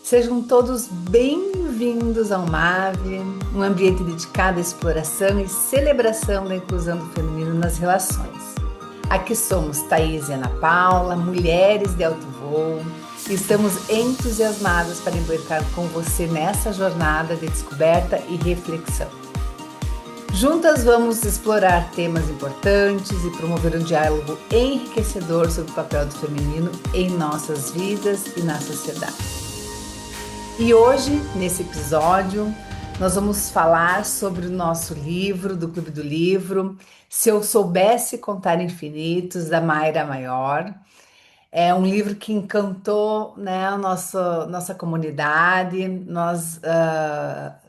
Sejam todos bem-vindos ao MAVE, um ambiente dedicado à exploração e celebração da inclusão do feminino nas relações. Aqui somos Thaís e Ana Paula, mulheres de alto voo, e estamos entusiasmadas para embarcar com você nessa jornada de descoberta e reflexão. Juntas vamos explorar temas importantes e promover um diálogo enriquecedor sobre o papel do feminino em nossas vidas e na sociedade. E hoje, nesse episódio, nós vamos falar sobre o nosso livro, do Clube do Livro, Se Eu Soubesse Contar Infinitos, da Mayra Maior. É um livro que encantou, né, a nossa comunidade. Nós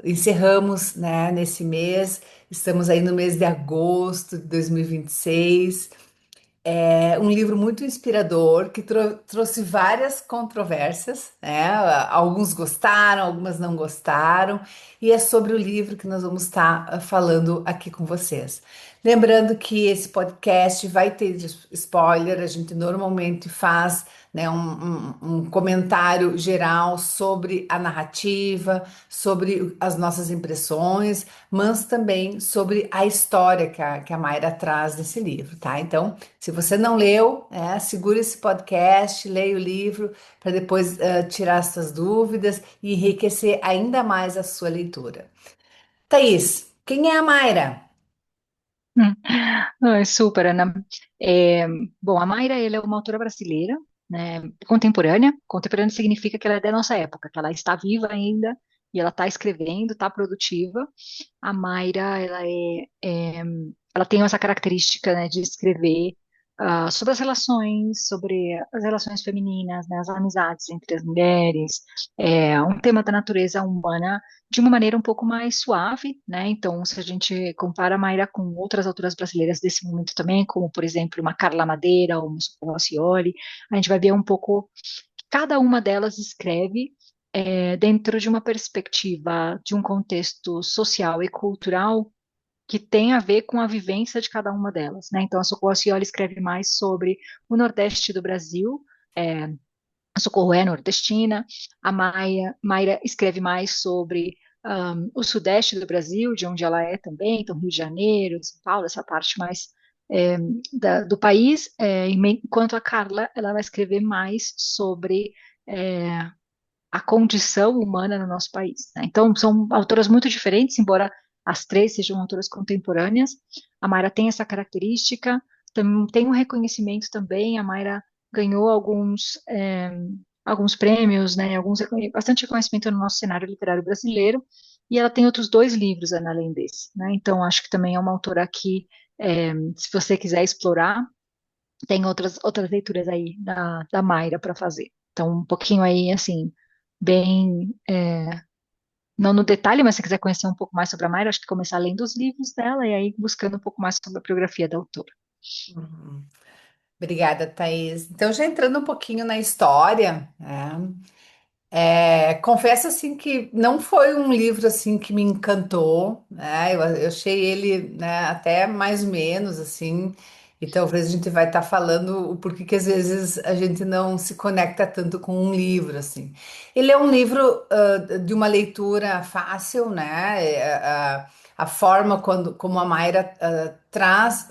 encerramos, né, nesse mês, estamos aí no mês de agosto de 2026. É um livro muito inspirador que trouxe várias controvérsias, né? Alguns gostaram, algumas não gostaram, e é sobre o livro que nós vamos estar falando aqui com vocês. Lembrando que esse podcast vai ter spoiler, a gente normalmente faz, né, um comentário geral sobre a narrativa, sobre as nossas impressões, mas também sobre a história que a Mayra traz nesse livro, tá? Então, se você não leu, segura esse podcast, leia o livro para depois tirar as suas dúvidas e enriquecer ainda mais a sua leitura. Thaís, quem é a Mayra? Hum. Ai, super, Ana. É, bom, a Mayra, ela é uma autora brasileira, né, contemporânea. Contemporânea significa que ela é da nossa época, que ela está viva ainda e ela está escrevendo, está produtiva. A Mayra, ela tem essa característica, né, de escrever sobre as relações femininas, né, as amizades entre as mulheres, um tema da natureza humana de uma maneira um pouco mais suave, né? Então, se a gente compara a Mayra com outras autoras brasileiras desse momento também, como, por exemplo, uma Carla Madeira ou uma Socorro Racioli, a gente vai ver um pouco cada uma delas escreve dentro de uma perspectiva de um contexto social e cultural que tem a ver com a vivência de cada uma delas, né? Então, a Socorro Racioli escreve mais sobre o Nordeste do Brasil, é, a Socorro é nordestina, a Mayra escreve mais sobre o Sudeste do Brasil, de onde ela é também, então Rio de Janeiro, São Paulo, essa parte mais é, do país, enquanto a Carla ela vai escrever mais sobre é, a condição humana no nosso país, né? Então, são autoras muito diferentes, embora as três sejam autoras contemporâneas. A Mayra tem essa característica, tem um reconhecimento também. A Mayra ganhou alguns prêmios, né? Bastante reconhecimento no nosso cenário literário brasileiro. E ela tem outros dois livros, Ana, além desse, né? Então, acho que também é uma autora que, se você quiser explorar, tem outras leituras aí da Mayra para fazer. Então, um pouquinho aí, assim, bem, não no detalhe, mas se quiser conhecer um pouco mais sobre a Mayra, acho que começar lendo os livros dela e aí buscando um pouco mais sobre a biografia da autora. Uhum. Obrigada, Thaís. Então, já entrando um pouquinho na história, confesso assim que não foi um livro assim que me encantou, né? Eu achei ele, né, até mais ou menos assim, e talvez a gente vai estar falando o porquê que às vezes a gente não se conecta tanto com um livro assim. Ele é um livro de uma leitura fácil, né? A forma como a Mayra traz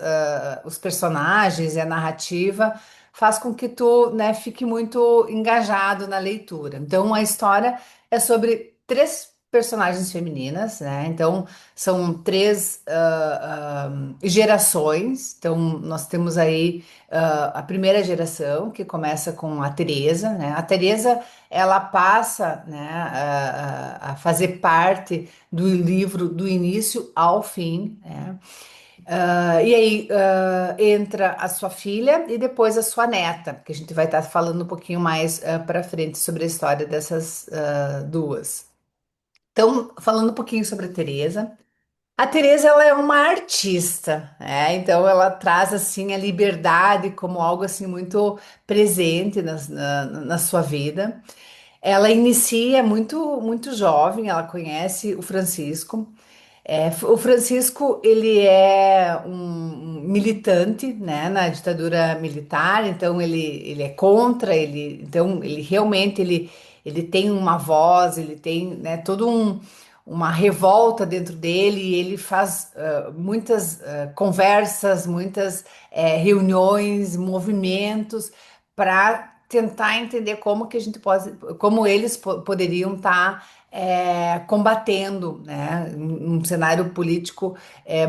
os personagens e a narrativa faz com que tu, né, fique muito engajado na leitura. Então, a história é sobre três personagens femininas, né? Então, são três gerações. Então, nós temos aí a primeira geração, que começa com a Teresa, né? A Teresa, ela passa, né, a fazer parte do livro do início ao fim, né? E aí entra a sua filha e depois a sua neta, que a gente vai estar falando um pouquinho mais para frente sobre a história dessas duas. Então, falando um pouquinho sobre a Teresa. A Teresa, ela é uma artista, né? Então ela traz assim a liberdade como algo assim muito presente na sua vida. Ela inicia muito jovem, ela conhece o Francisco. O Francisco, ele é um militante, né, na ditadura militar, então ele é contra, então ele realmente ele tem uma voz, ele tem, né, uma revolta dentro dele, e ele faz muitas conversas, muitas reuniões, movimentos para tentar entender como que a gente pode, como eles poderiam estar combatendo, né, um cenário político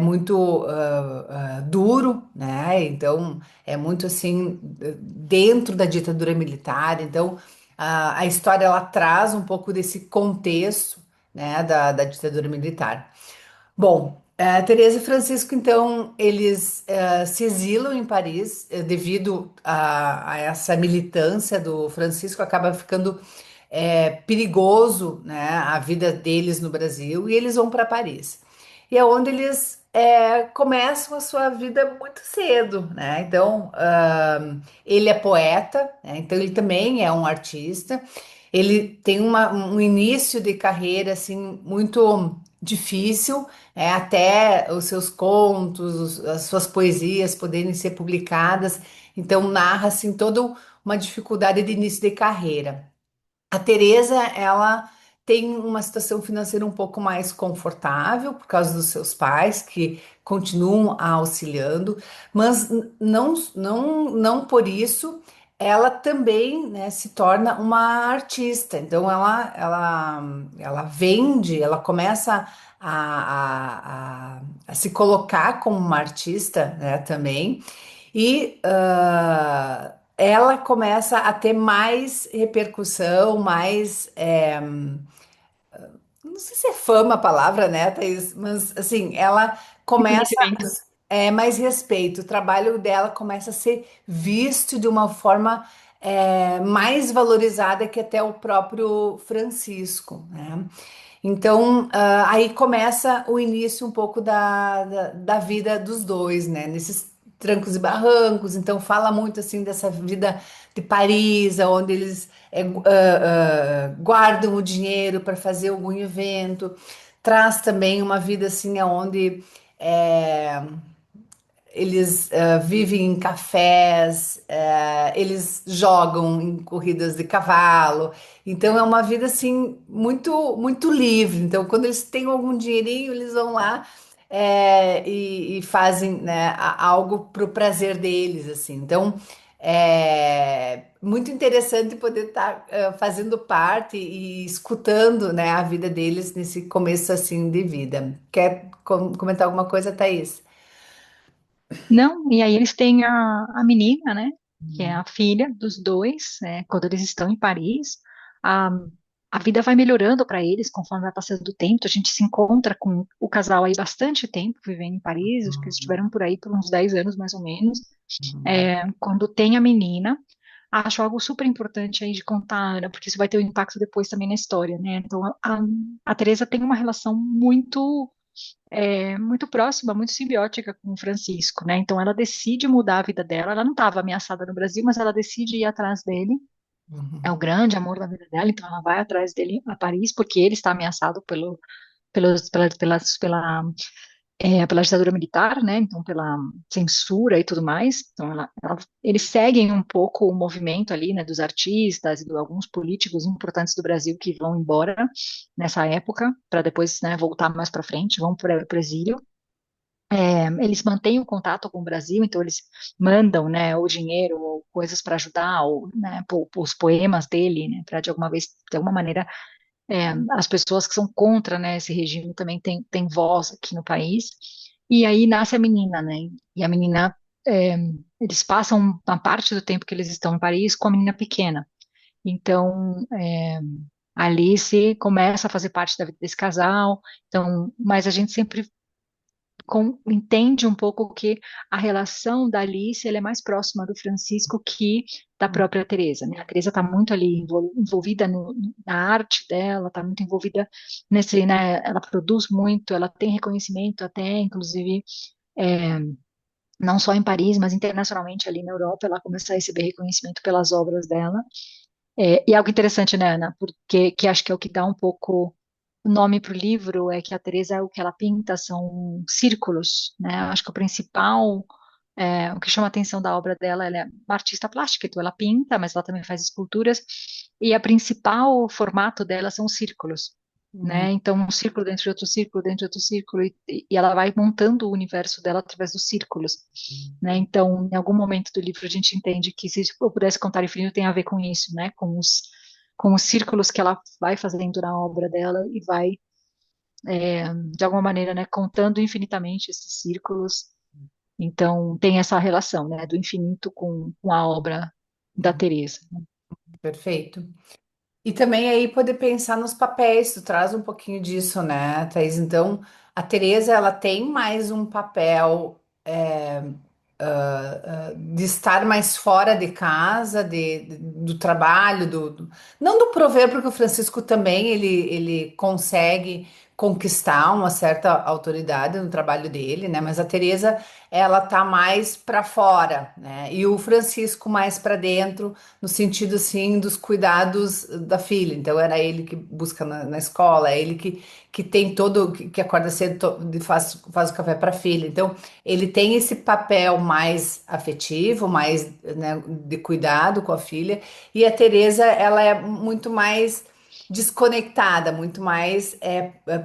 muito duro, né? Então é muito assim dentro da ditadura militar. Então a história ela traz um pouco desse contexto, né, da ditadura militar. Bom, Teresa e Francisco, então, eles se exilam em Paris devido a essa militância do Francisco, acaba ficando perigoso, né, a vida deles no Brasil, e eles vão para Paris. E é onde eles começam a sua vida muito cedo, né? Então, ele é poeta, né? Então ele também é um artista. Ele tem um início de carreira assim muito difícil, até os seus contos, as suas poesias poderem ser publicadas. Então narra assim toda uma dificuldade de início de carreira. A Teresa, ela tem uma situação financeira um pouco mais confortável por causa dos seus pais que continuam a auxiliando, mas não por isso ela também, né, se torna uma artista. Então ela vende, ela começa a se colocar como uma artista, né, também. E ela começa a ter mais repercussão, mais. Não sei se é fama a palavra, né, Thaís? Mas assim, ela começa Reconhecimento. mais respeito. O trabalho dela começa a ser visto de uma forma mais valorizada que até o próprio Francisco, né? Então, aí começa o início um pouco da vida dos dois, né? Nesses trancos e barrancos. Então, fala muito assim dessa vida de Paris, onde eles guardam o dinheiro para fazer algum evento. Traz também uma vida assim, onde eles vivem em cafés, eles jogam em corridas de cavalo. Então é uma vida assim muito muito livre. Então quando eles têm algum dinheirinho, eles vão lá e fazem, né, algo para o prazer deles assim. Então é muito interessante poder estar fazendo parte e escutando, né, a vida deles nesse começo assim de vida. Quer comentar alguma coisa, Thaís? Não, e aí eles têm a menina, né? Que é a filha dos dois, né? Quando eles estão em Paris, a, a vida vai melhorando para eles conforme vai passando o tempo. A gente se encontra com o casal aí bastante tempo vivendo em Paris, acho que eles estiveram por aí por uns 10 anos mais ou menos. Quando tem a menina, acho algo super importante aí de contar, Ana, porque isso vai ter um impacto depois também na história, né? Então, a Teresa tem uma relação muito próxima, muito simbiótica com o Francisco, né? Então, ela decide mudar a vida dela. Ela não estava ameaçada no Brasil, mas ela decide ir atrás dele. É o Uhum. grande amor da vida dela, então ela vai atrás dele a Paris, porque ele está ameaçado pela ditadura militar, né? Então, pela censura e tudo mais. Então, eles seguem um pouco o movimento ali, né, dos artistas e de alguns políticos importantes do Brasil que vão embora nessa época, para depois, né, voltar mais para frente, vão para o exílio. Eles mantêm o contato com o Brasil, então eles mandam, né, o dinheiro ou coisas para ajudar, ou, né, os poemas dele, né, para de alguma maneira, as pessoas que são contra, né, esse regime também têm voz aqui no país. E aí nasce a menina, né? E a menina, é, eles passam uma parte do tempo que eles estão em Paris com a menina pequena. Então, a Alice começa a fazer parte da vida desse casal. Então, mas a gente sempre entende um pouco que a relação da Alice ela é mais próxima do Francisco que da própria Teresa, né? A Teresa está muito ali envolvida na arte dela, está muito envolvida nesse, né? Ela produz muito, ela tem reconhecimento até, inclusive, é, não só em Paris, mas internacionalmente ali na Europa, ela começa a receber reconhecimento pelas obras dela. E algo interessante, né, Ana? Porque que acho que é o que dá um pouco o nome para o livro é que a Teresa, o que ela pinta são círculos, né? Eu acho que o principal, o que chama a atenção da obra dela, ela é uma artista plástica, então ela pinta, mas ela também faz esculturas, e a principal formato dela são os círculos, Uhum. né? Então, um círculo dentro de outro círculo, dentro de outro círculo, e ela vai montando o universo dela através dos círculos, né? Então, em algum momento do livro a gente entende que se eu pudesse contar infinito tem a ver com isso, né? Com os círculos que ela vai fazendo na obra dela e vai, de alguma maneira, né, contando infinitamente esses círculos. Então, tem essa relação, né, do infinito com a obra da Teresa. Perfeito. E também aí poder pensar nos papéis, tu traz um pouquinho disso, né, Thaís? Então, a Teresa, ela tem mais um papel de estar mais fora de casa, do trabalho, não do prover, porque o Francisco também ele consegue conquistar uma certa autoridade no trabalho dele, né? Mas a Teresa ela tá mais para fora, né? E o Francisco mais para dentro, no sentido assim dos cuidados da filha. Então era ele que busca na escola, é ele que tem todo, que acorda cedo, faz o café para a filha. Então ele tem esse papel mais afetivo, mais, né, de cuidado com a filha, e a Teresa, ela é muito mais desconectada, muito mais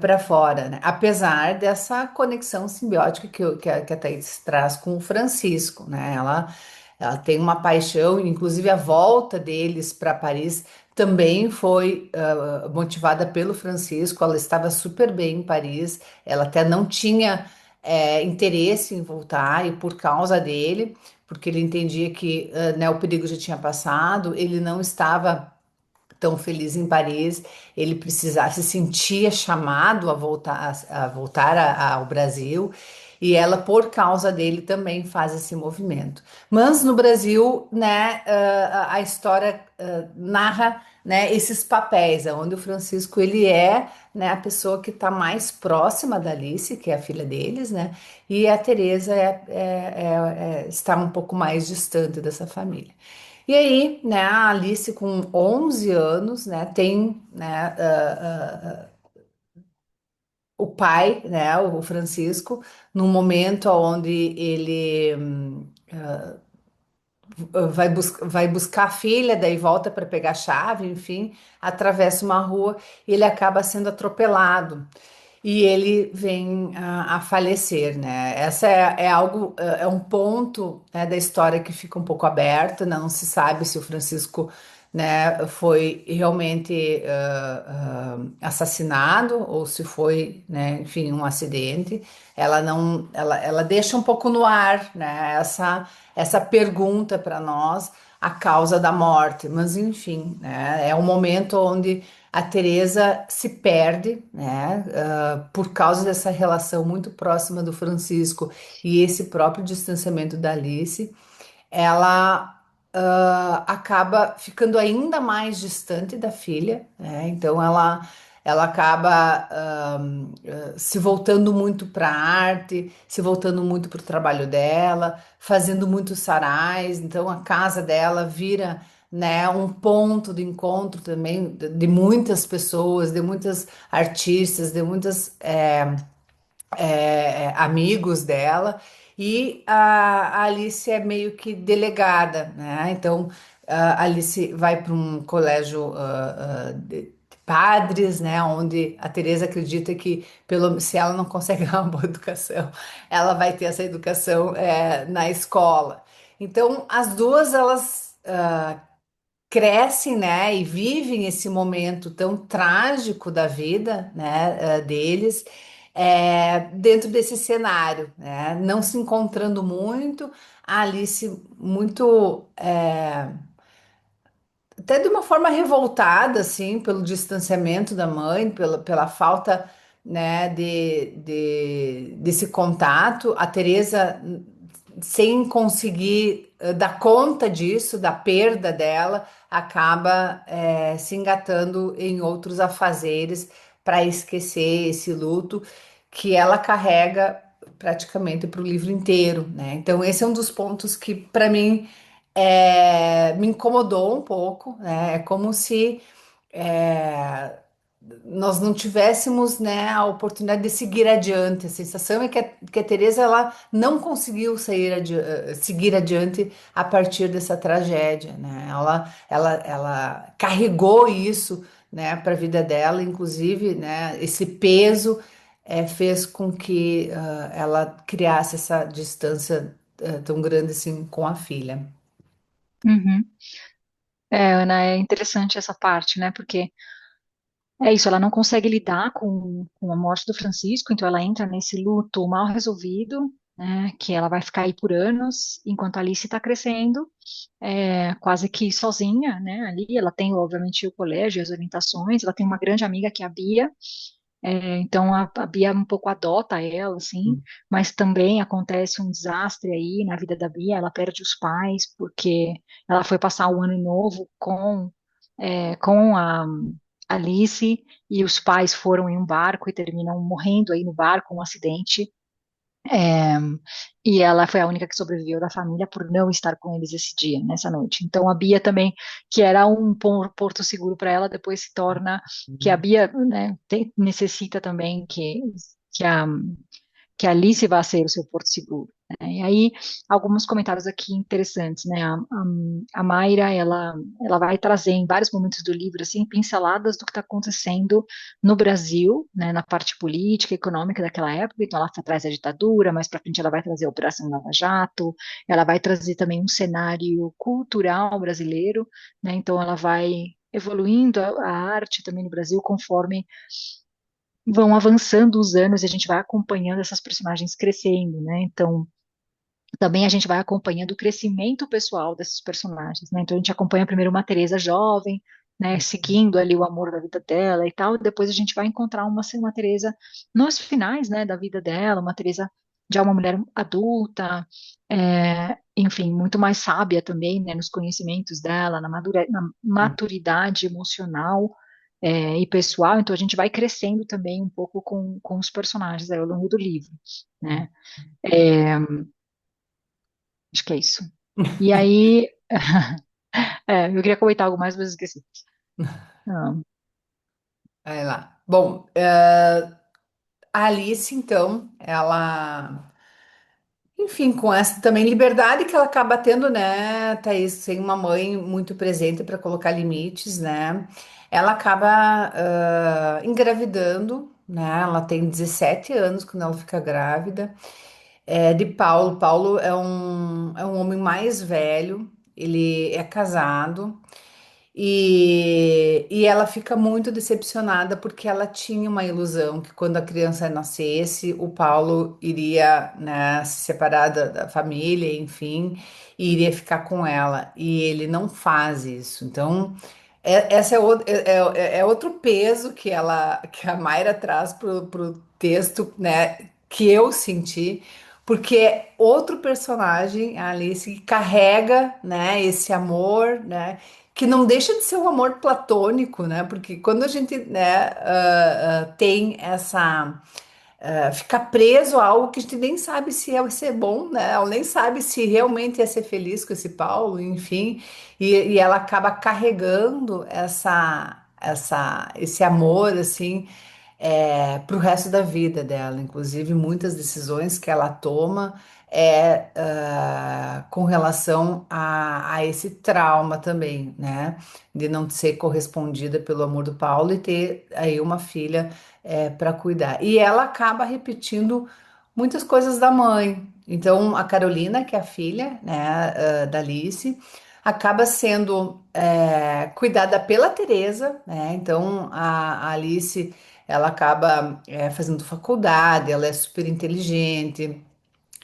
para fora, né? Apesar dessa conexão simbiótica que a Thaís traz com o Francisco, né? Ela tem uma paixão, inclusive a volta deles para Paris também foi motivada pelo Francisco. Ela estava super bem em Paris, ela até não tinha interesse em voltar, e por causa dele, porque ele entendia que né, o perigo já tinha passado, ele não estava tão feliz em Paris, ele precisava, se sentia chamado a voltar ao Brasil, e ela, por causa dele, também faz esse movimento. Mas no Brasil, né, a história narra, né, esses papéis, onde o Francisco ele é, né, a pessoa que está mais próxima da Alice, que é a filha deles, né, e a Teresa está um pouco mais distante dessa família. E aí, né, a Alice com 11 anos, né, tem, né, o pai, né, o Francisco, num momento onde ele vai buscar a filha, daí volta para pegar a chave, enfim, atravessa uma rua e ele acaba sendo atropelado. E ele vem a falecer, né? Essa algo, é um ponto, né, da história que fica um pouco aberto, né? Não se sabe se o Francisco, né, foi realmente assassinado ou se foi, né, enfim, um acidente. Ela não, ela deixa um pouco no ar, né, essa pergunta para nós, a causa da morte. Mas enfim, né, é um momento onde a Teresa se perde, né, por causa dessa relação muito próxima do Francisco e esse próprio distanciamento da Alice. Ela acaba ficando ainda mais distante da filha, né? Então ela acaba se voltando muito para a arte, se voltando muito para o trabalho dela, fazendo muitos sarais. Então a casa dela vira, né, um ponto de encontro também de muitas pessoas, de muitas artistas, de muitas amigos dela, e a Alice é meio que delegada, né? Então a Alice vai para um colégio de padres, né? Onde a Teresa acredita que se ela não consegue uma boa educação, ela vai ter essa educação na escola. Então as duas elas crescem, né, e vivem esse momento tão trágico da vida, né, deles, dentro desse cenário, né, não se encontrando muito, a Alice muito, até de uma forma revoltada, assim, pelo distanciamento da mãe, pela falta, né, desse contato, a Teresa sem conseguir dar conta disso, da perda dela, acaba se engatando em outros afazeres para esquecer esse luto que ela carrega praticamente para o livro inteiro, né? Então, esse é um dos pontos que, para mim, me incomodou um pouco, né? É como se nós não tivéssemos, né, a oportunidade de seguir adiante. A sensação é que a Teresa ela não conseguiu seguir adiante a partir dessa tragédia, né? Ela carregou isso, né, para a vida dela, inclusive, né, esse peso fez com que ela criasse essa distância tão grande assim com a filha. Uhum. Ana, é interessante essa parte, né? Porque é isso, ela não consegue lidar com a morte do Francisco, então ela entra nesse luto mal resolvido, né? Que ela vai ficar aí por anos, enquanto a Alice está crescendo, quase que sozinha, né? Ali ela tem, obviamente, o colégio, as orientações, ela tem uma grande amiga que é a Bia. Então a Bia um pouco adota ela, assim, mas também acontece um desastre aí na vida da Bia, ela perde os pais porque ela foi passar o ano novo com a Alice e os pais foram em um barco e terminam morrendo aí no barco, um acidente. É, e ela foi a única que sobreviveu da família por não estar com eles esse dia, nessa noite. Então a Bia também, que era um porto seguro para ela, depois se torna que a Bia, né, necessita também que a que a Alice vai ser o seu porto seguro, né? E aí, alguns comentários aqui interessantes, né? A Mayra, ela vai trazer em vários momentos do livro, assim, pinceladas do que está acontecendo no Brasil, né? Na parte política, econômica daquela época. Então, ela traz a ditadura, mais para frente ela vai trazer a Operação Lava Jato, ela vai trazer também um cenário cultural brasileiro, né? Então, ela vai evoluindo a arte também no Brasil conforme vão avançando os anos e a gente vai acompanhando essas personagens crescendo, né? Então, também a gente vai acompanhando o crescimento pessoal desses personagens, né? Então, a gente acompanha primeiro uma Teresa jovem, né? Seguindo ali o amor da vida dela e tal, e depois a gente vai encontrar uma Teresa nos finais, né, da vida dela, uma Teresa já uma mulher adulta, enfim, muito mais sábia também, né, nos conhecimentos dela, na maturidade emocional, e pessoal, então a gente vai crescendo também um pouco com os personagens aí ao longo do livro, né? É, acho que é isso. E aí, eu queria comentar algo mais, mas esqueci. Ah, Vai lá. Bom, a Alice, então, ela, enfim, com essa também liberdade que ela acaba tendo, né, Thaís, sem uma mãe muito presente para colocar limites, né? Ela acaba engravidando, né? Ela tem 17 anos quando ela fica grávida. De Paulo. Paulo é um homem mais velho, ele é casado. E ela fica muito decepcionada porque ela tinha uma ilusão que quando a criança nascesse, o Paulo iria, né, se separar da família, enfim, e iria ficar com ela. E ele não faz isso. Então, essa é outro peso que a Mayra traz pro texto, né, que eu senti. Porque é outro personagem, a Alice, que carrega, né, esse amor, né, que não deixa de ser um amor platônico, né? Porque quando a gente, né, tem essa fica preso a algo que a gente nem sabe se é ser bom, né? Ela nem sabe se realmente ia ser feliz com esse Paulo, enfim, e ela acaba carregando esse amor assim para o resto da vida dela. Inclusive, muitas decisões que ela toma com relação a esse trauma também, né? De não ser correspondida pelo amor do Paulo e ter aí uma filha para cuidar. E ela acaba repetindo muitas coisas da mãe. Então, a Carolina, que é a filha, né, da Alice, acaba sendo cuidada pela Teresa, né? Então, a Alice, ela acaba fazendo faculdade, ela é super inteligente,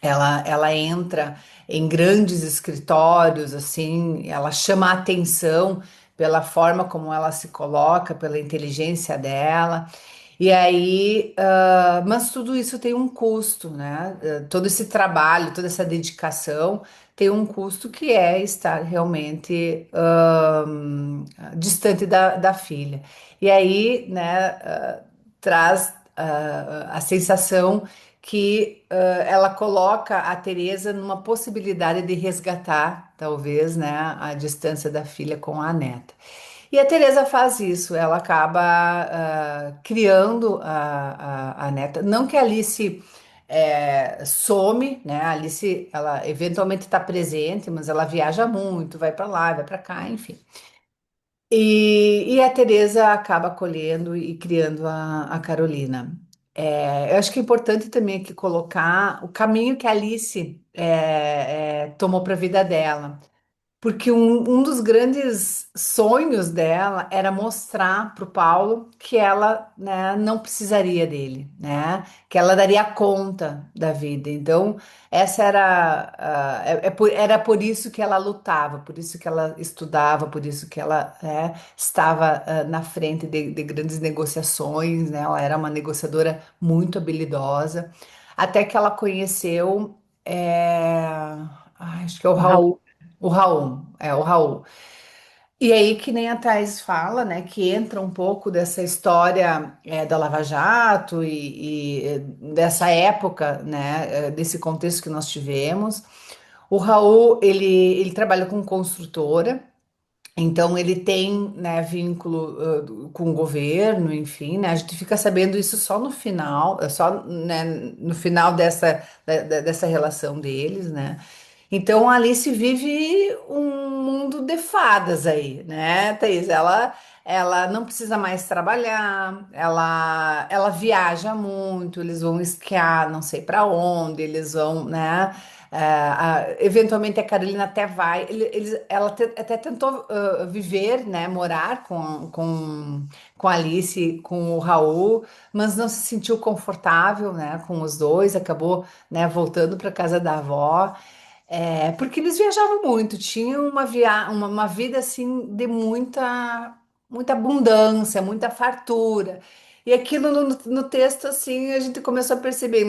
ela entra em grandes escritórios, assim, ela chama a atenção pela forma como ela se coloca, pela inteligência dela. E aí, mas tudo isso tem um custo, né? Todo esse trabalho, toda essa dedicação tem um custo que é estar realmente distante da filha. E aí, né, traz a sensação que ela coloca a Teresa numa possibilidade de resgatar, talvez, né, a distância da filha com a neta. E a Teresa faz isso, ela acaba criando a neta. Não que a Alice some, né? A Alice, ela eventualmente está presente, mas ela viaja muito, vai para lá, vai para cá, enfim. E a Teresa acaba acolhendo e criando a Carolina. Eu acho que é importante também aqui colocar o caminho que a Alice tomou para a vida dela. Porque um dos grandes sonhos dela era mostrar para o Paulo que ela, né, não precisaria dele, né? Que ela daria conta da vida. Então, essa era, era por isso que ela lutava, por isso que ela estudava, por isso que ela, estava, na frente de grandes negociações, né? Ela era uma negociadora muito habilidosa, até que ela conheceu, acho que é o O Raul. Raul. O Raul. E aí, que nem a Thais fala, né, que entra um pouco dessa história da Lava Jato e dessa época, né, desse contexto que nós tivemos. O Raul, ele trabalha com construtora, então ele tem, né, vínculo com o governo, enfim, né, a gente fica sabendo isso só no final, só, né, no final dessa relação deles, né. Então a Alice vive um mundo de fadas aí, né, Thaís? Ela não precisa mais trabalhar, ela viaja muito, eles vão esquiar, não sei para onde, eles vão, né? Eventualmente a Carolina até vai, até tentou viver, né, morar com a Alice, com o Raul, mas não se sentiu confortável, né, com os dois, acabou, né, voltando para casa da avó. Porque eles viajavam muito, tinham uma vida assim de muita abundância, muita fartura. E aquilo no texto, assim, a gente começou a perceber,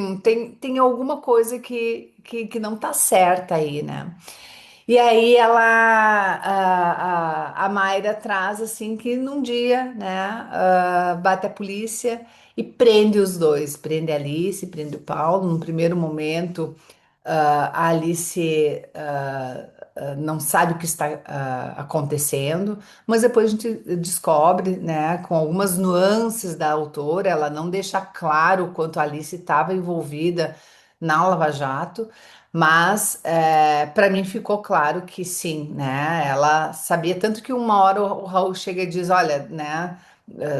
tem alguma coisa que não tá certa aí, né? E aí a Mayra traz assim que num dia, né, bate a polícia e prende os dois, prende a Alice, prende o Paulo. Num primeiro momento, a Alice não sabe o que está acontecendo, mas depois a gente descobre, né, com algumas nuances da autora, ela não deixa claro o quanto a Alice estava envolvida na Lava Jato, mas para mim ficou claro que sim, né? Ela sabia tanto que uma hora o Raul chega e diz, olha, né?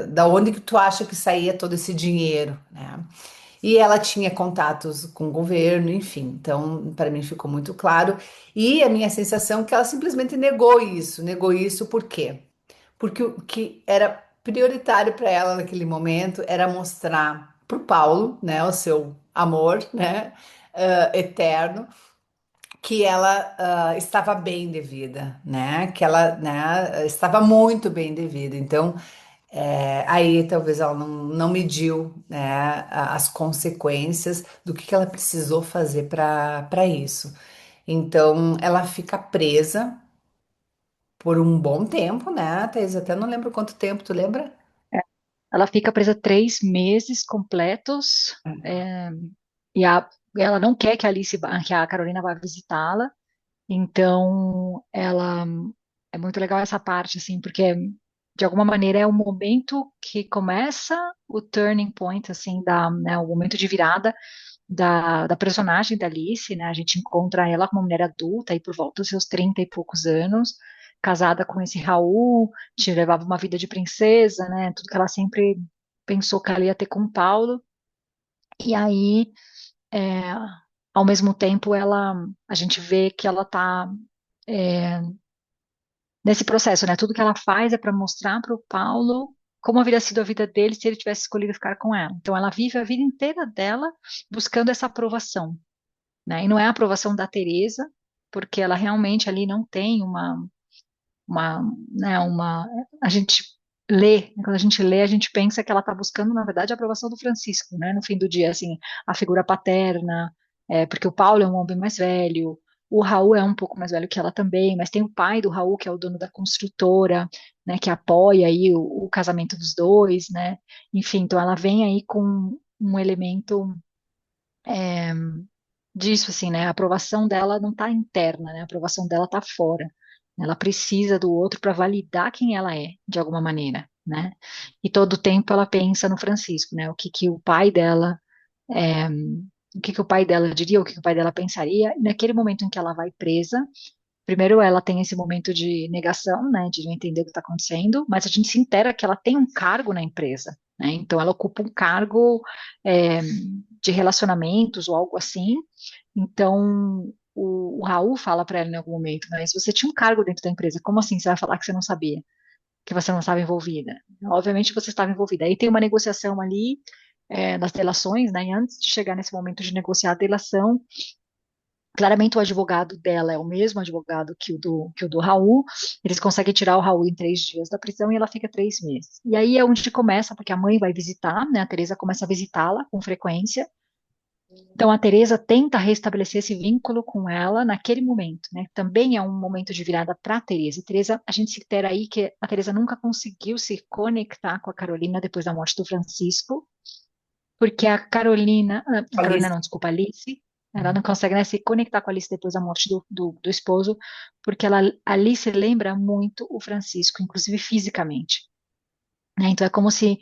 Da onde que tu acha que saía todo esse dinheiro, né? E ela tinha contatos com o governo, enfim. Então, para mim ficou muito claro. E a minha sensação é que ela simplesmente negou isso. Negou isso por quê? Porque o que era prioritário para ela naquele momento era mostrar para o Paulo, né, o seu amor, né, eterno, que ela estava bem de vida, né, que ela, né, estava muito bem de vida. Então, aí talvez ela não mediu, né, as consequências do que ela precisou fazer para isso. Então, ela fica presa por um bom tempo, né, Thaís? Até não lembro quanto tempo, tu lembra? É. Ela fica presa 3 meses completos, e ela não quer que que a Carolina vá visitá-la. Então, ela é muito legal essa parte, assim, porque de alguma maneira é o momento que começa o turning point, assim, né, o momento de virada da personagem da Alice, né? A gente encontra ela como uma mulher adulta, aí por volta dos seus 30 e poucos anos, casada com esse Raul, levava uma vida de princesa, né? Tudo que ela sempre pensou que ela ia ter com o Paulo. E aí, é, ao mesmo tempo, a gente vê que ela tá nesse processo, né? Tudo que ela faz é para mostrar para o Paulo como haveria sido a vida dele se ele tivesse escolhido ficar com ela. Então, ela vive a vida inteira dela buscando essa aprovação, né? E não é a aprovação da Teresa, porque ela realmente ali não tem uma, né, a gente quando a gente lê, a gente pensa que ela está buscando, na verdade, a aprovação do Francisco, né? No fim do dia, assim, a figura paterna, porque o Paulo é um homem mais velho, o Raul é um pouco mais velho que ela também, mas tem o pai do Raul, que é o dono da construtora, né, que apoia aí o casamento dos dois, né? Enfim, então ela vem aí com um elemento disso, assim, né? A aprovação dela não está interna, né? A aprovação dela está fora, Ela precisa do outro para validar quem ela é, de alguma maneira, né? E todo o tempo ela pensa no Francisco, né? Que o pai dela, é, o que o pai dela diria, o que o pai dela pensaria. E naquele momento em que ela vai presa, primeiro ela tem esse momento de negação, né? De não entender o que está acontecendo, mas a gente se entera que ela tem um cargo na empresa, né? Então ela ocupa um cargo é, de relacionamentos ou algo assim. Então, o Raul fala para ela em algum momento, mas você tinha um cargo dentro da empresa, como assim você vai falar que você não sabia, que você não estava envolvida? Obviamente você estava envolvida. Aí tem uma negociação ali, das delações, né? E antes de chegar nesse momento de negociar a delação, claramente o advogado dela é o mesmo advogado que o do Raul. Eles conseguem tirar o Raul em 3 dias da prisão e ela fica 3 meses. E aí é onde começa, porque a mãe vai visitar, né? A Teresa começa a visitá-la com frequência. Então, a Teresa tenta restabelecer esse vínculo com ela naquele momento, né? Também é um momento de virada para a Teresa. Teresa, a gente se entera aí que a Teresa nunca conseguiu se conectar com a Carolina depois da morte do Francisco, porque a Carolina Alice. não, desculpa, a Alice, ela não consegue, né, se conectar com a Alice depois da morte do esposo, porque a Alice lembra muito o Francisco, inclusive fisicamente, né? Então, é como se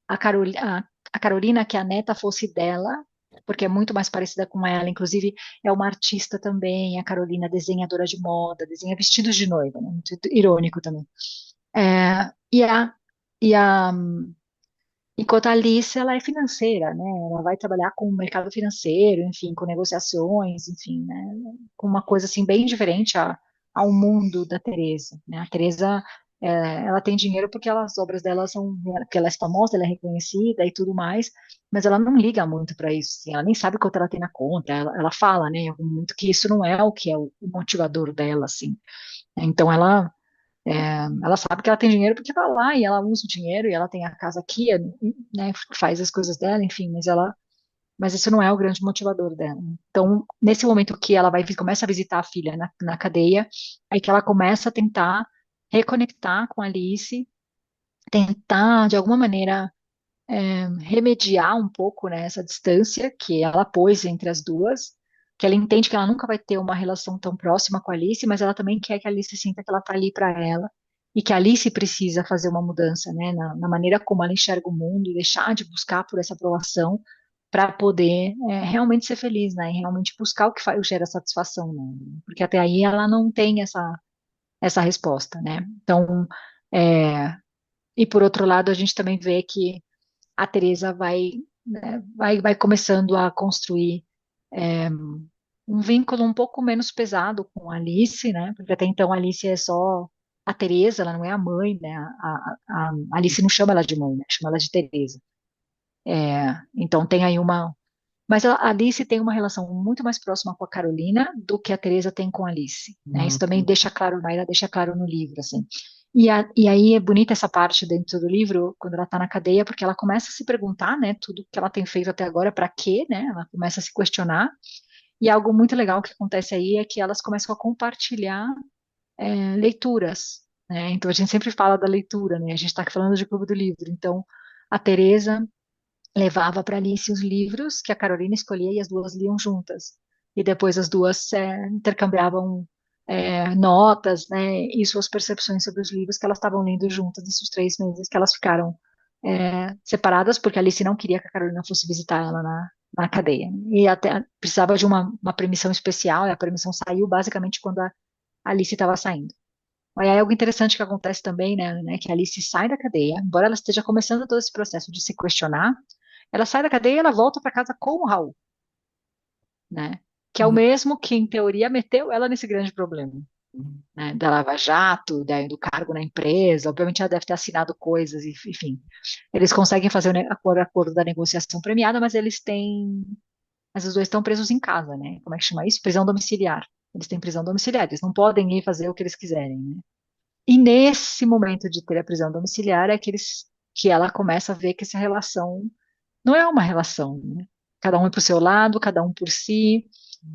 a Carolina, que é a neta, fosse dela, porque é muito mais parecida com ela. Inclusive, é uma artista também. A Carolina, desenhadora de moda, desenha vestidos de noiva, né? Muito irônico também. É, e a, enquanto a Alice, ela é financeira, né? Ela vai trabalhar com o mercado financeiro, enfim, com negociações, enfim, né? Com uma coisa assim bem diferente ao mundo da Teresa, né? A Teresa, ela tem dinheiro porque as obras dela são, porque ela é famosa, ela é reconhecida e tudo mais, mas ela não liga muito para isso, assim, ela nem sabe quanto ela tem na conta. Ela fala, né, em algum momento que isso não é o que é o motivador dela, assim. Então ela sabe que ela tem dinheiro porque tá lá e ela usa o dinheiro e ela tem a casa aqui, né, faz as coisas dela, enfim, mas isso não é o grande motivador dela. Então, nesse momento que ela começa a visitar a filha na cadeia, aí que ela começa a tentar reconectar com a Alice, tentar, de alguma maneira, remediar um pouco, né, essa distância que ela pôs entre as duas, que ela entende que ela nunca vai ter uma relação tão próxima com a Alice, mas ela também quer que a Alice sinta que ela está ali para ela e que a Alice precisa fazer uma mudança, né, na maneira como ela enxerga o mundo e deixar de buscar por essa aprovação para poder realmente ser feliz, né, e realmente buscar o que gera satisfação, né, porque até aí ela não tem essa resposta, né. Então, é, e por outro lado, a gente também vê que a Teresa vai começando a construir é, um vínculo um pouco menos pesado com a Alice, né? Porque até então a Alice é só a Teresa, ela não é a mãe, né? A Alice não chama ela de mãe, né? Chama ela de Teresa. Então tem aí uma. Mas a Alice tem uma relação muito mais próxima com a Carolina do que a Teresa tem com a Alice, né? Isso também deixa claro, Naira deixa claro no livro, assim. E aí é bonita essa parte dentro do livro, quando ela está na cadeia, porque ela começa a se perguntar, né, tudo que ela tem feito até agora, para quê, né? Ela começa a se questionar. E algo muito legal que acontece aí é que elas começam a compartilhar leituras, né? Então a gente sempre fala da leitura, né? A gente está falando de Clube do Livro. Então a Teresa levava para Alice os livros que a Carolina escolhia e as duas liam juntas. E depois as duas intercambiavam notas, né, e suas percepções sobre os livros que elas estavam lendo juntas nesses 3 meses que elas ficaram separadas, porque a Alice não queria que a Carolina fosse visitar ela na cadeia. E até precisava de uma permissão especial, e a permissão saiu basicamente quando a Alice estava saindo. Aí é algo interessante que acontece também, né, que a Alice sai da cadeia, embora ela esteja começando todo esse processo de se questionar, ela sai da cadeia e ela volta para casa com o Raul, né? Que é o mesmo que, em teoria, meteu ela nesse grande problema, né? Da Lava Jato, do cargo na empresa. Obviamente, ela deve ter assinado coisas, enfim. Eles conseguem fazer o acordo da negociação premiada, mas eles têm. Mas os dois estão presos em casa, né? Como é que chama isso? Prisão domiciliar. Eles têm prisão domiciliar, eles não podem ir fazer o que eles quiserem, né? E nesse momento de ter a prisão domiciliar é que ela começa a ver que essa relação não é uma relação, né? Cada um é para o seu lado, cada um por si,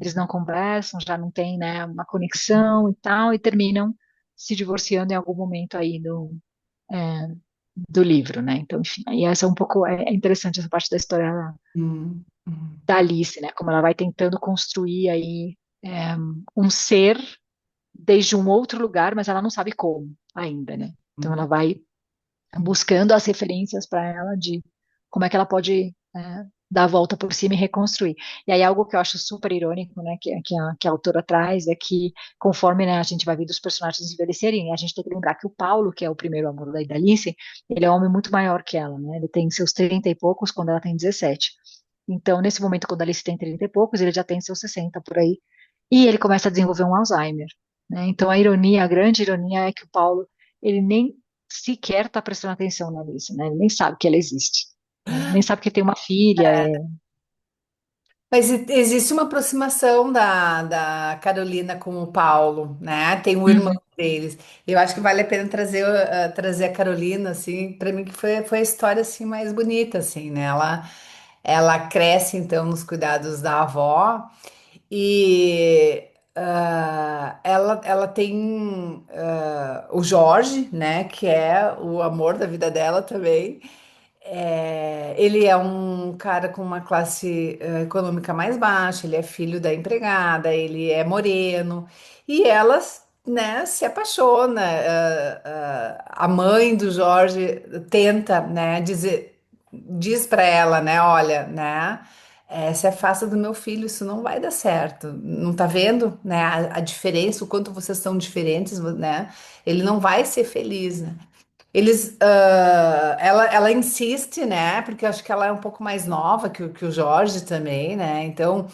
eles não conversam, já não tem, né, uma conexão e tal, e terminam se divorciando em algum momento aí é, do livro, né? Então, enfim, aí essa é um pouco, é interessante essa parte da história Hum, hum, da Alice, né? Como ela vai tentando construir aí um ser, desde um outro lugar, mas ela não sabe como ainda, né? Então ela Uhum. vai buscando as referências para ela de como é que ela pode dar a volta por cima e reconstruir. E aí algo que eu acho super irônico, né, que a autora traz é que conforme, né, a gente vai vendo os personagens envelhecerem, a gente tem que lembrar que o Paulo, que é o primeiro amor da Idalice, ele é um homem muito maior que ela, né? Ele tem seus 30 e poucos quando ela tem 17. Então, nesse momento, quando a Alice tem 30 e poucos, ele já tem seus 60 por aí. E ele começa a desenvolver um Alzheimer, né? Então, a ironia, a grande ironia é que o Paulo, ele nem sequer está prestando atenção na Alice, né? Ele nem sabe que ela existe, né? Nem sabe que tem uma filha. Mas existe uma aproximação da Carolina com o Paulo, né? Tem o irmão Uhum, deles. Eu acho que vale a pena trazer a Carolina, assim, para mim que foi a história assim mais bonita, assim, né? Ela cresce então nos cuidados da avó e ela tem o Jorge, né? Que é o amor da vida dela também. Ele é um cara com uma classe econômica mais baixa, ele é filho da empregada, ele é moreno, e elas, né, se apaixona. A mãe do Jorge tenta, né, diz para ela, né, olha, né, se afasta do meu filho, isso não vai dar certo. Não tá vendo, né, a diferença, o quanto vocês são diferentes, né? Ele não vai ser feliz, né? Ela insiste, né? Porque eu acho que ela é um pouco mais nova que o Jorge também, né? Então,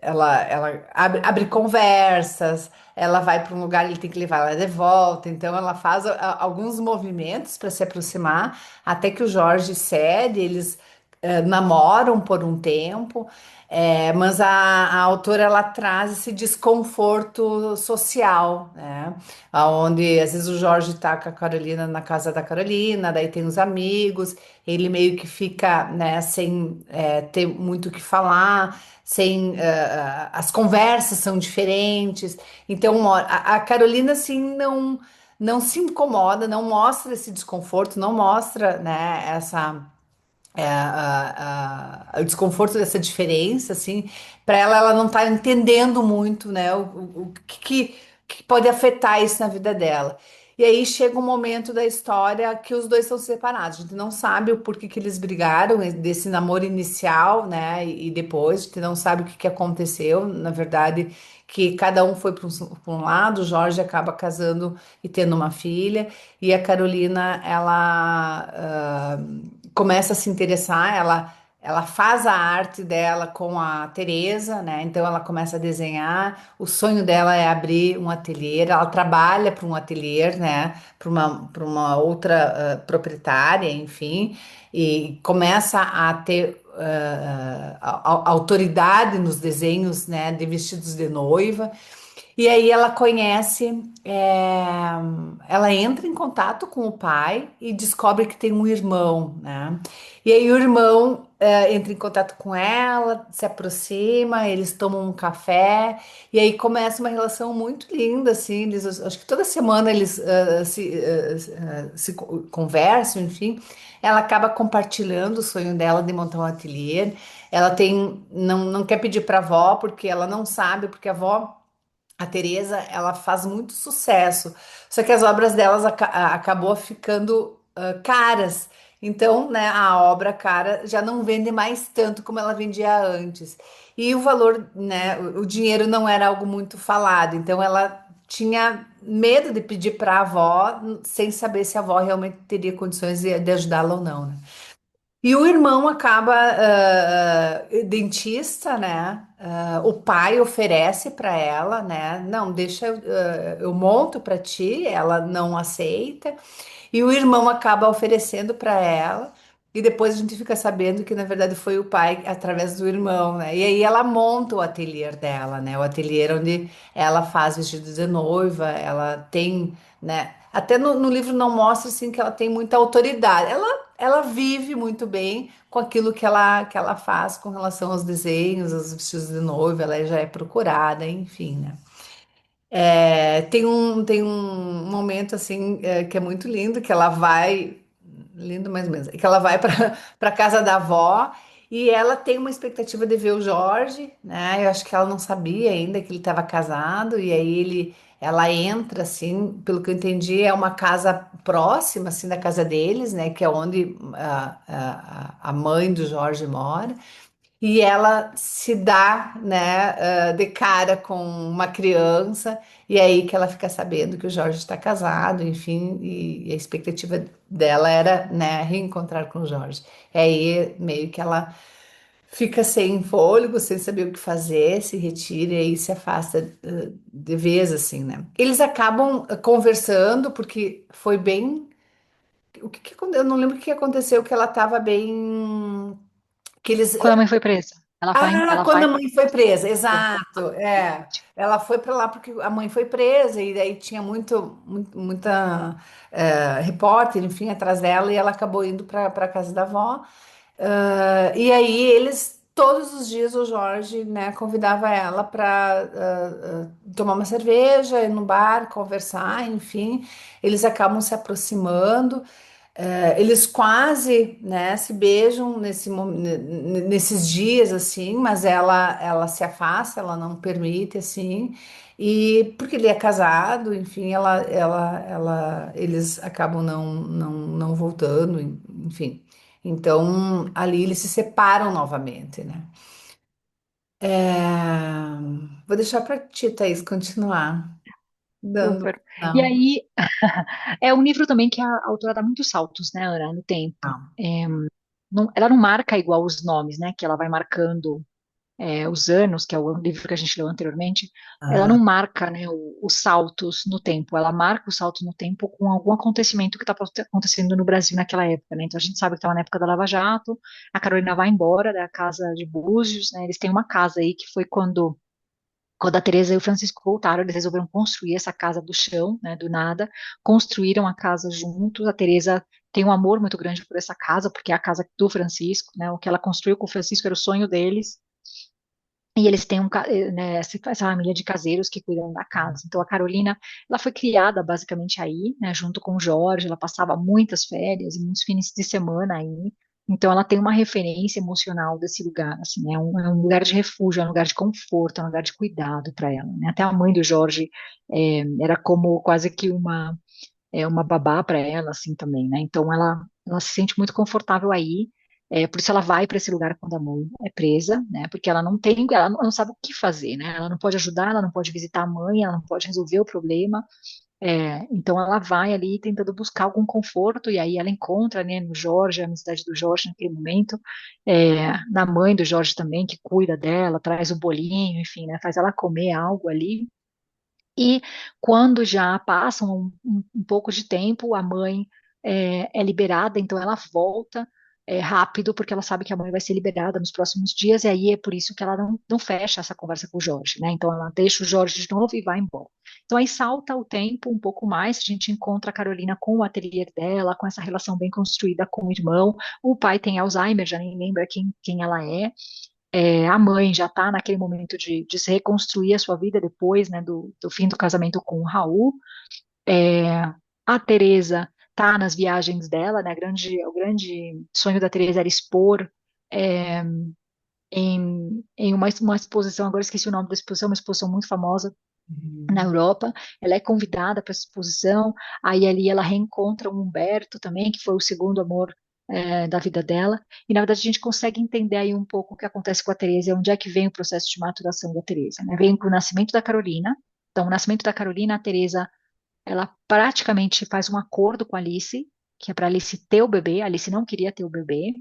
ela abre conversas, ela vai para um lugar, ele tem que levar ela de volta. Então, ela faz alguns movimentos para se aproximar, até que o Jorge cede, eles namoram por um tempo. Mas a autora ela traz esse desconforto social, né? Onde às vezes o Jorge tá com a Carolina na casa da Carolina, daí tem os amigos, ele meio que fica, né, sem ter muito o que falar, sem as conversas são diferentes. Então a Carolina assim não se incomoda, não mostra esse desconforto, não mostra, né, essa o desconforto dessa diferença, assim, para ela não tá entendendo muito, né, o que pode afetar isso na vida dela. E aí chega um momento da história que os dois são separados. A gente não sabe o porquê que eles brigaram, desse namoro inicial, né, e depois, a gente não sabe o que aconteceu. Na verdade, que cada um foi para um lado, o Jorge acaba casando e tendo uma filha, e a Carolina, ela começa a se interessar, ela faz a arte dela com a Teresa, né? Então ela começa a desenhar. O sonho dela é abrir um ateliê. Ela trabalha para um ateliê, né? Para uma outra proprietária, enfim, e começa a ter autoridade nos desenhos, né? De vestidos de noiva. E aí ela conhece, ela entra em contato com o pai e descobre que tem um irmão, né? E aí o irmão entra em contato com ela, se aproxima, eles tomam um café e aí começa uma relação muito linda, assim. Acho que toda semana eles se conversam, enfim. Ela acaba compartilhando o sonho dela de montar um ateliê. Ela não quer pedir para a avó porque ela não sabe, porque a Teresa, ela faz muito sucesso, só que as obras delas acabou ficando caras. Então, né, a obra cara já não vende mais tanto como ela vendia antes. E o valor, né, o dinheiro não era algo muito falado. Então, ela tinha medo de pedir para a avó, sem saber se a avó realmente teria condições de ajudá-la ou não, né? E o irmão acaba dentista, né? O pai oferece para ela, né? Não, deixa eu monto para ti. Ela não aceita. E o irmão acaba oferecendo para ela. E depois a gente fica sabendo que na verdade foi o pai através do irmão, né? E aí ela monta o ateliê dela, né? O ateliê onde ela faz vestidos de noiva, ela tem, né? Até no livro não mostra assim que ela tem muita autoridade. Ela vive muito bem com aquilo que ela faz com relação aos desenhos, aos vestidos de noiva, ela já é procurada, enfim, né? Tem um momento assim que é muito lindo, que ela vai, lindo mais ou menos, que ela vai para casa da avó E ela tem uma expectativa de ver o Jorge, né? Eu acho que ela não sabia ainda que ele estava casado, e aí ela entra, assim, pelo que eu entendi, é uma casa próxima, assim, da casa deles, né? Que é onde a mãe do Jorge mora. E ela se dá, né, de cara com uma criança, e é aí que ela fica sabendo que o Jorge está casado, enfim, e a expectativa dela era, né, reencontrar com o Jorge. É aí meio que ela fica sem fôlego, sem saber o que fazer, se retira e aí se afasta de vez, assim, né? Eles acabam conversando, porque foi bem. Eu não lembro o que aconteceu, que ela estava bem. Que eles Quando a mãe foi presa, ela quando vai a para mãe foi presa, exato, é. Ela foi para lá porque a mãe foi presa e daí tinha muita repórter, enfim, atrás dela e ela acabou indo para casa da avó. E aí eles, todos os dias, o Jorge, né, convidava ela para tomar uma cerveja, ir no bar, conversar, enfim. Eles acabam se aproximando. Eles quase, né, se beijam nesses dias assim, mas ela se afasta, ela não permite assim, e porque ele é casado, enfim, eles acabam não voltando, enfim. Então ali eles se separam novamente, né? Vou deixar para ti, Thaís, continuar dando. super. E Não. aí, é um livro também que a autora dá muitos saltos, né, Ana, no tempo. Não. Ela não marca igual os nomes, né, que ela vai marcando os anos, que é o livro que a gente leu anteriormente, ela não Ah, marca, né, os saltos no tempo, ela marca os saltos no tempo com algum acontecimento que está acontecendo no Brasil naquela época, né? Então a gente sabe que estava na época da Lava Jato, a Carolina vai embora da casa de Búzios, né? Eles têm uma casa aí que foi quando a Teresa e o Francisco voltaram, eles resolveram construir essa casa do chão, né, do nada, construíram a casa juntos. A Teresa tem um amor muito grande por essa casa, porque é a casa do Francisco, né? O que ela construiu com o Francisco era o sonho deles. E eles têm né, essa família de caseiros que cuidam da casa. Então a Carolina, ela foi criada basicamente aí, né, junto com o Jorge. Ela passava muitas férias e muitos fins de semana aí. Então ela tem uma referência emocional desse lugar, assim, né, é um lugar de refúgio, é um lugar de conforto, é um lugar de cuidado para ela, né? Até a mãe do Jorge era como quase que uma babá para ela, assim, também, né? Então ela se sente muito confortável aí. Por isso ela vai para esse lugar quando a mãe é presa, né? Porque ela não sabe o que fazer, né? Ela não pode ajudar, ela não pode visitar a mãe, ela não pode resolver o problema. Então ela vai ali tentando buscar algum conforto e aí ela encontra, né, no Jorge, a amizade do Jorge naquele momento, na mãe do Jorge também, que cuida dela, traz o bolinho, enfim, né? Faz ela comer algo ali. E quando já passa um pouco de tempo, a mãe é liberada, então ela volta rápido, porque ela sabe que a mãe vai ser liberada nos próximos dias, e aí é por isso que ela não fecha essa conversa com o Jorge, né? Então ela deixa o Jorge de novo e vai embora. Então aí salta o tempo um pouco mais, a gente encontra a Carolina com o ateliê dela, com essa relação bem construída com o irmão. O pai tem Alzheimer, já nem lembra quem ela é. A mãe já está naquele momento de se reconstruir a sua vida depois, né, do fim do casamento com o Raul. É, a Teresa está nas viagens dela, né, o grande sonho da Teresa era expor é, em uma exposição, agora esqueci o nome da exposição, uma exposição muito famosa na uhum. Europa. Ela é convidada para essa exposição, aí ali ela reencontra o Humberto também, que foi o segundo amor da vida dela, e na verdade a gente consegue entender aí um pouco o que acontece com a Teresa, e onde é que vem o processo de maturação da Teresa, né? Vem com o nascimento da Carolina. Então, o nascimento da Carolina, a Teresa, ela praticamente faz um acordo com a Alice, que é para Alice ter o bebê. A Alice não queria ter o bebê,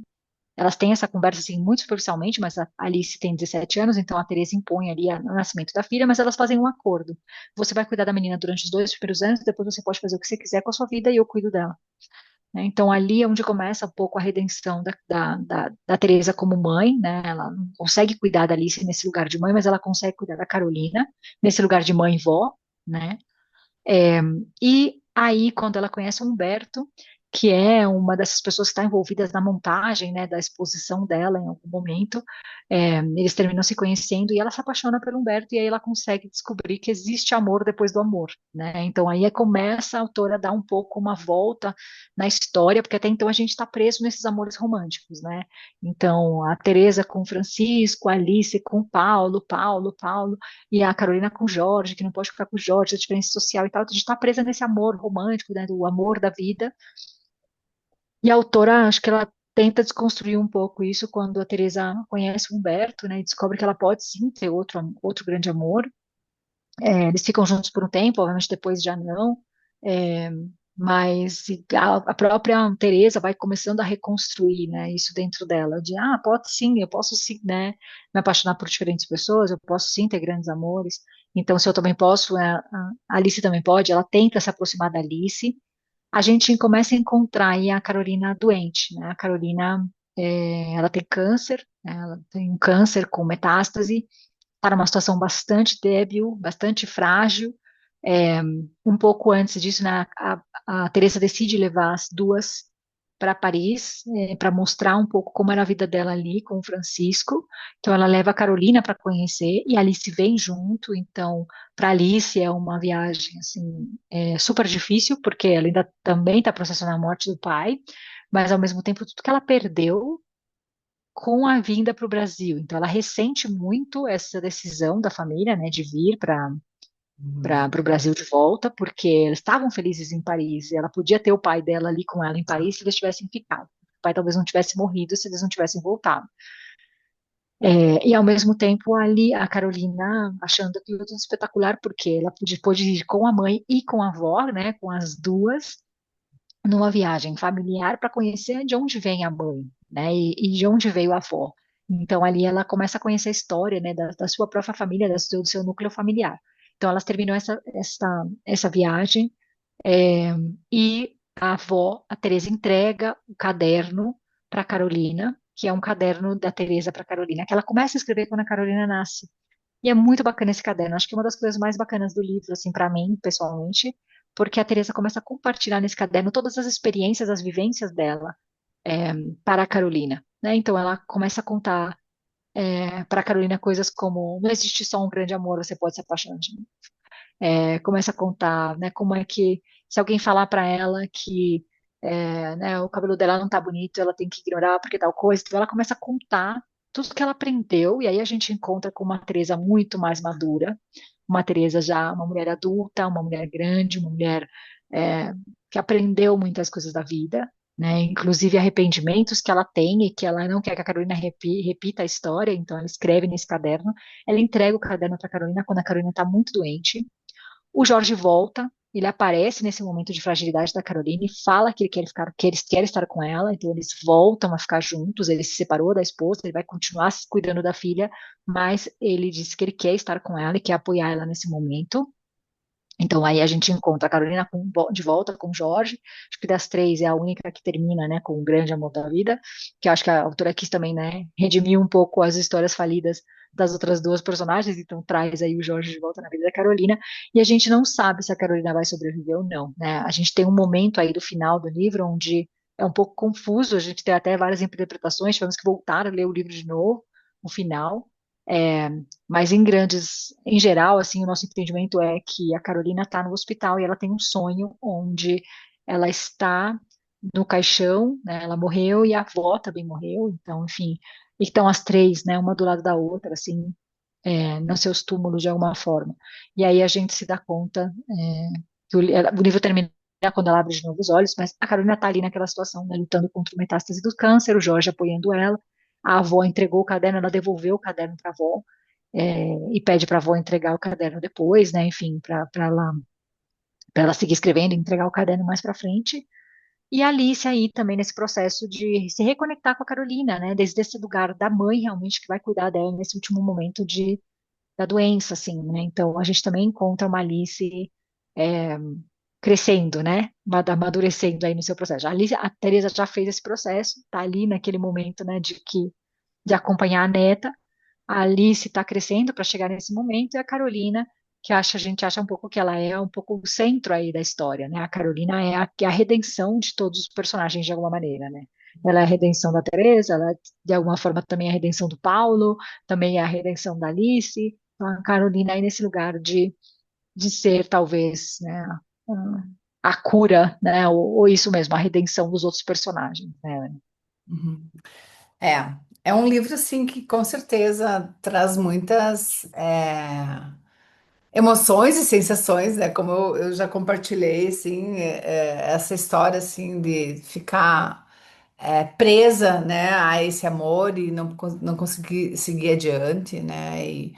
elas têm essa conversa assim muito superficialmente, mas a Alice tem 17 anos, então a Teresa impõe ali o nascimento da filha, mas elas fazem um acordo. Você vai cuidar da menina durante os 2 primeiros anos, depois você pode fazer o que você quiser com a sua vida e eu cuido dela, né? Então ali é onde começa um pouco a redenção da Teresa como mãe, né? Ela não consegue cuidar da Alice nesse lugar de mãe, mas ela consegue cuidar da Carolina nesse lugar de mãe e vó, né? E aí, quando ela conhece o Humberto, que é uma dessas pessoas que está envolvidas na montagem, né, da exposição dela em algum momento. Eles terminam se conhecendo e ela se apaixona pelo Humberto e aí ela consegue descobrir que existe amor depois do amor, né? Então aí começa a autora a dar um pouco uma volta na história, porque até então a gente está preso nesses amores românticos, né? Então a Teresa com Francisco, a Alice com Paulo, e a Carolina com Jorge, que não pode ficar com o Jorge, a diferença social e tal. Então, a gente está presa nesse amor romântico, né, do amor da vida. E a autora, acho que ela tenta desconstruir um pouco isso quando a Teresa conhece o Humberto, né, e descobre que ela pode sim ter outro grande amor. Eles ficam juntos por um tempo, obviamente depois já não. É, mas a própria Teresa vai começando a reconstruir, né, isso dentro dela, de pode sim, eu posso sim, né, me apaixonar por diferentes pessoas, eu posso sim ter grandes amores. Então, se eu também posso, a Alice também pode. Ela tenta se aproximar da Alice, a gente começa a encontrar aí a Carolina doente, né? A Carolina, ela tem câncer, né? Ela tem um câncer com metástase, está numa situação bastante débil, bastante frágil. É, um pouco antes disso, né, a Teresa decide levar as duas para Paris, para mostrar um pouco como era a vida dela ali com o Francisco. Então, ela leva a Carolina para conhecer e a Alice vem junto. Então, para Alice é uma viagem assim, super difícil, porque ela ainda também está processando a morte do pai, mas ao mesmo tempo tudo que ela perdeu com a vinda para o Brasil. Então, ela ressente muito essa decisão da família, né, de vir para o Brasil de volta, porque eles estavam felizes em Paris, e ela podia ter o pai dela ali com ela em Paris se eles tivessem ficado. O pai talvez não tivesse morrido se eles não tivessem voltado. E ao mesmo tempo ali a Carolina achando aquilo tudo espetacular, porque ela pôde ir com a mãe e com a avó, né, com as duas, numa viagem familiar para conhecer de onde vem a mãe, né, e de onde veio a avó. Então ali ela começa a conhecer a história, né, da sua própria família, do seu núcleo familiar. Então elas terminam essa viagem, é, e a avó, a Teresa, entrega o caderno para Carolina, que é um caderno da Teresa para Carolina, que ela começa a escrever quando a Carolina nasce. E é muito bacana esse caderno. Acho que é uma das coisas mais bacanas do livro, assim, para mim, pessoalmente, porque a Teresa começa a compartilhar nesse caderno todas as experiências, as vivências dela, é, para a Carolina, né? Então ela começa a contar, para a Carolina coisas como não existe só um grande amor, você pode se apaixonar de mim. Começa a contar, né, como é que se alguém falar para ela que né, o cabelo dela não tá bonito, ela tem que ignorar porque tal coisa. Então ela começa a contar tudo que ela aprendeu, e aí a gente encontra com uma Teresa muito mais madura, uma Teresa já uma mulher adulta, uma mulher grande, uma mulher é, que aprendeu muitas coisas da vida, né, inclusive arrependimentos que ela tem e que ela não quer que a Carolina repita a história, então ela escreve nesse caderno, ela entrega o caderno para a Carolina quando a Carolina está muito doente. O Jorge volta, ele aparece nesse momento de fragilidade da Carolina e fala que ele quer ficar, que eles querem estar com ela, então eles voltam a ficar juntos, ele se separou da esposa, ele vai continuar cuidando da filha, mas ele disse que ele quer estar com ela e quer apoiar ela nesse momento. Então aí a gente encontra a Carolina de volta com o Jorge, acho que das três é a única que termina, né, com o grande amor da vida, que eu acho que a autora quis também, né, redimir um pouco as histórias falidas das outras duas personagens, então traz aí o Jorge de volta na vida da Carolina, e a gente não sabe se a Carolina vai sobreviver ou não, né, a gente tem um momento aí do final do livro onde é um pouco confuso, a gente tem até várias interpretações, tivemos que voltar a ler o livro de novo, no final, é, mas em geral, assim, o nosso entendimento é que a Carolina está no hospital e ela tem um sonho onde ela está no caixão, né? Ela morreu e a avó também morreu, então, enfim, e estão as três, né? Uma do lado da outra, assim, nos seus túmulos de alguma forma. E aí a gente se dá conta que o livro termina quando ela abre de novo os olhos, mas a Carolina está ali naquela situação, né? Lutando contra o metástase do câncer, o Jorge apoiando ela. A avó entregou o caderno, ela devolveu o caderno para a avó, e pede para a avó entregar o caderno depois, né? Enfim, para ela seguir escrevendo e entregar o caderno mais para frente. E a Alice aí também nesse processo de se reconectar com a Carolina, né? Desde esse lugar da mãe realmente que vai cuidar dela nesse último momento da doença, assim, né? Então a gente também encontra uma Alice é, crescendo, né? Amadurecendo aí no seu processo. A Teresa já fez esse processo, tá ali naquele momento, né? De acompanhar a neta. A Alice está crescendo para chegar nesse momento e a Carolina que a gente acha um pouco que ela é um pouco o centro aí da história, né? A Carolina é a redenção de todos os personagens de alguma maneira, né? Ela é a redenção da Teresa, ela é, de alguma forma também é a redenção do Paulo, também é a redenção da Alice. Então, a Carolina aí nesse lugar de ser talvez, né, a cura, né? Ou isso mesmo, a redenção dos outros personagens, né? Uhum. É um livro assim que com certeza traz muitas emoções e sensações, né? Como eu já compartilhei, assim, essa história assim de ficar presa, né, a esse amor e não conseguir seguir adiante, né? E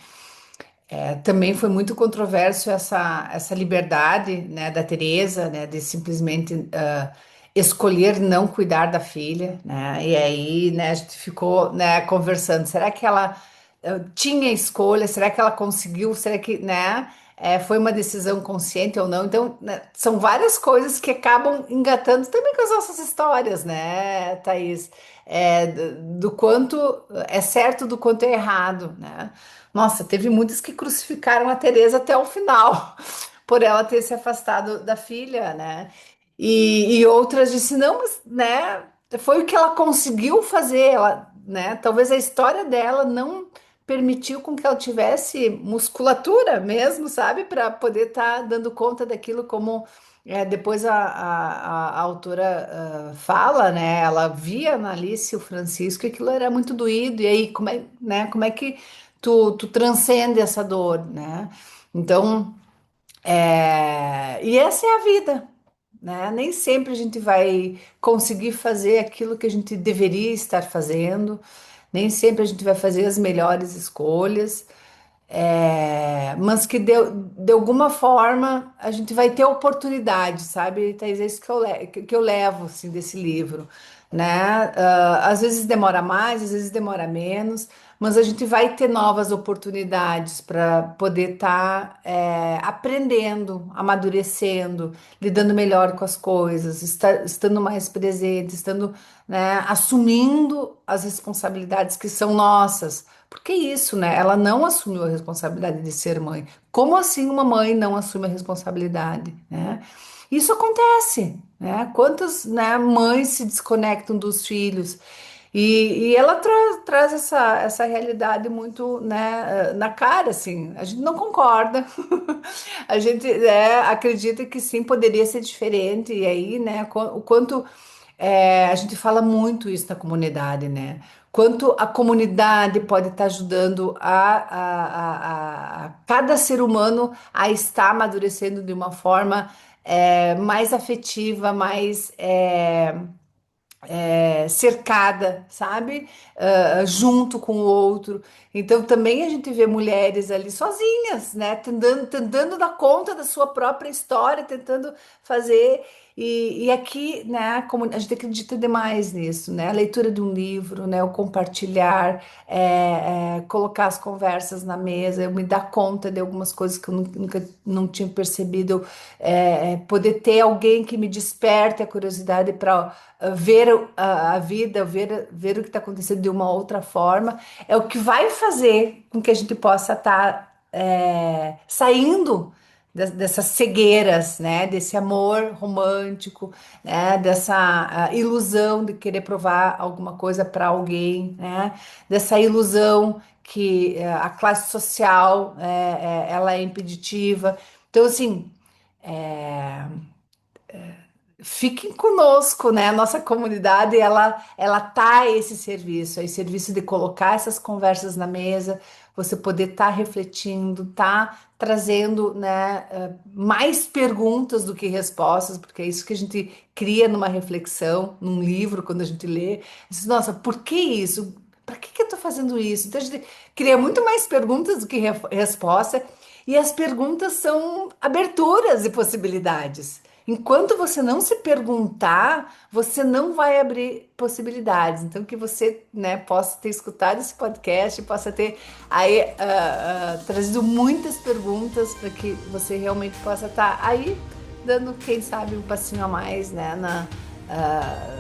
também foi muito controverso essa liberdade, né, da Teresa, né, de simplesmente escolher não cuidar da filha, né? E aí, né, a gente ficou, né, conversando. Será que ela tinha escolha? Será que ela conseguiu? Será que, né, foi uma decisão consciente ou não? Então, né, são várias coisas que acabam engatando também com as nossas histórias, né, Thaís? Do quanto é certo, do quanto é errado, né? Nossa, teve muitos que crucificaram a Teresa até o final, por ela ter se afastado da filha, né? E outras disse, não, mas, né? Foi o que ela conseguiu fazer, ela, né? Talvez a história dela não permitiu com que ela tivesse musculatura mesmo, sabe? Para poder estar dando conta daquilo como depois a autora fala, né? Ela via na Alice e o Francisco e aquilo era muito doído. E aí, como é que tu transcende essa dor, né? Então, e essa é a vida, né? Nem sempre a gente vai conseguir fazer aquilo que a gente deveria estar fazendo, nem sempre a gente vai fazer as melhores escolhas, mas que de alguma forma a gente vai ter oportunidade, sabe? Thaís, é isso que eu levo assim, desse livro, né? Às vezes demora mais, às vezes demora menos, mas a gente vai ter novas oportunidades para poder estar aprendendo, amadurecendo, lidando melhor com as coisas, estando mais presente, estando, né, assumindo as responsabilidades que são nossas. Porque isso, né? Ela não assumiu a responsabilidade de ser mãe. Como assim uma mãe não assume a responsabilidade, né? Isso acontece, né? Quantas, né, mães se desconectam dos filhos? E ela traz essa realidade muito, né, na cara, assim. A gente não concorda, a gente acredita que sim, poderia ser diferente. E aí, né, o quanto a gente fala muito isso na comunidade, né? Quanto a comunidade pode estar ajudando a cada ser humano a estar amadurecendo de uma forma mais afetiva, mais cercada, sabe? Junto com o outro. Então também a gente vê mulheres ali sozinhas, né? Tentando dar conta da sua própria história, tentando fazer. E aqui, né, como a gente acredita demais nisso, né? A leitura de um livro, né? O compartilhar, colocar as conversas na mesa, eu me dar conta de algumas coisas que eu nunca não tinha percebido, poder ter alguém que me desperte a curiosidade para ver a vida, ver o que está acontecendo de uma outra forma, é o que vai fazer com que a gente possa estar saindo dessas cegueiras, né? Desse amor romântico, né? Dessa ilusão de querer provar alguma coisa para alguém, né? Dessa ilusão que a classe social ela é impeditiva. Então, assim, fiquem conosco, né? A nossa comunidade, ela tá a esse serviço de colocar essas conversas na mesa, você poder estar refletindo, tá trazendo, né, mais perguntas do que respostas, porque é isso que a gente cria numa reflexão, num livro, quando a gente lê. Diz, nossa, por que isso? Para que eu estou fazendo isso? Então a gente cria muito mais perguntas do que resposta, e as perguntas são aberturas e possibilidades. Enquanto você não se perguntar, você não vai abrir possibilidades. Então, que você, né, possa ter escutado esse podcast, possa ter aí trazido muitas perguntas para que você realmente possa estar aí dando, quem sabe, um passinho a mais, né, ah,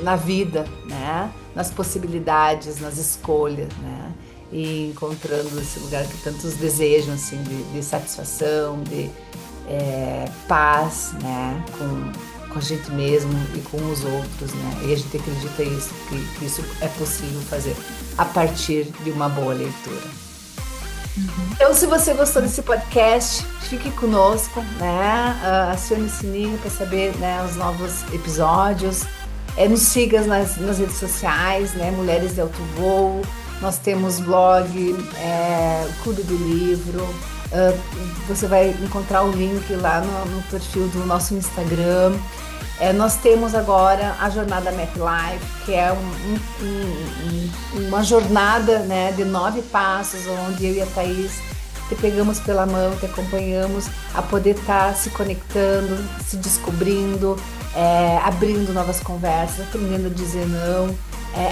na vida, né, nas possibilidades, nas escolhas, né. e encontrando esse lugar que tantos desejam, assim, de satisfação, de paz, né, com a gente mesmo e com os outros, né, e a gente acredita isso, que isso é possível fazer a partir de uma boa leitura. Uhum. Então, se você gostou desse podcast, fique conosco, né? Acione o sininho para saber, né, os novos episódios. Nos siga nas redes sociais, né? Mulheres de Alto Voo. Nós temos blog, Clube do Livro. Você vai encontrar o link lá no perfil do nosso Instagram. Nós temos agora a jornada Map Life, que é uma jornada, né, de 9 passos, onde eu e a Thaís te pegamos pela mão, te acompanhamos a poder estar se conectando, se descobrindo, abrindo novas conversas, aprendendo a dizer não,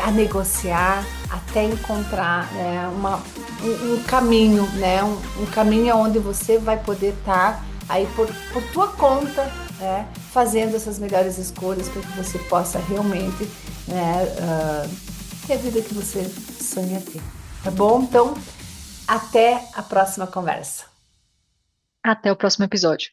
a negociar, até encontrar, né, um caminho, né, um caminho onde você vai poder estar aí por tua conta, fazendo essas melhores escolhas para que você possa realmente, né, ter a vida que você sonha ter. Tá bom? Então, até a próxima conversa. Até o próximo episódio.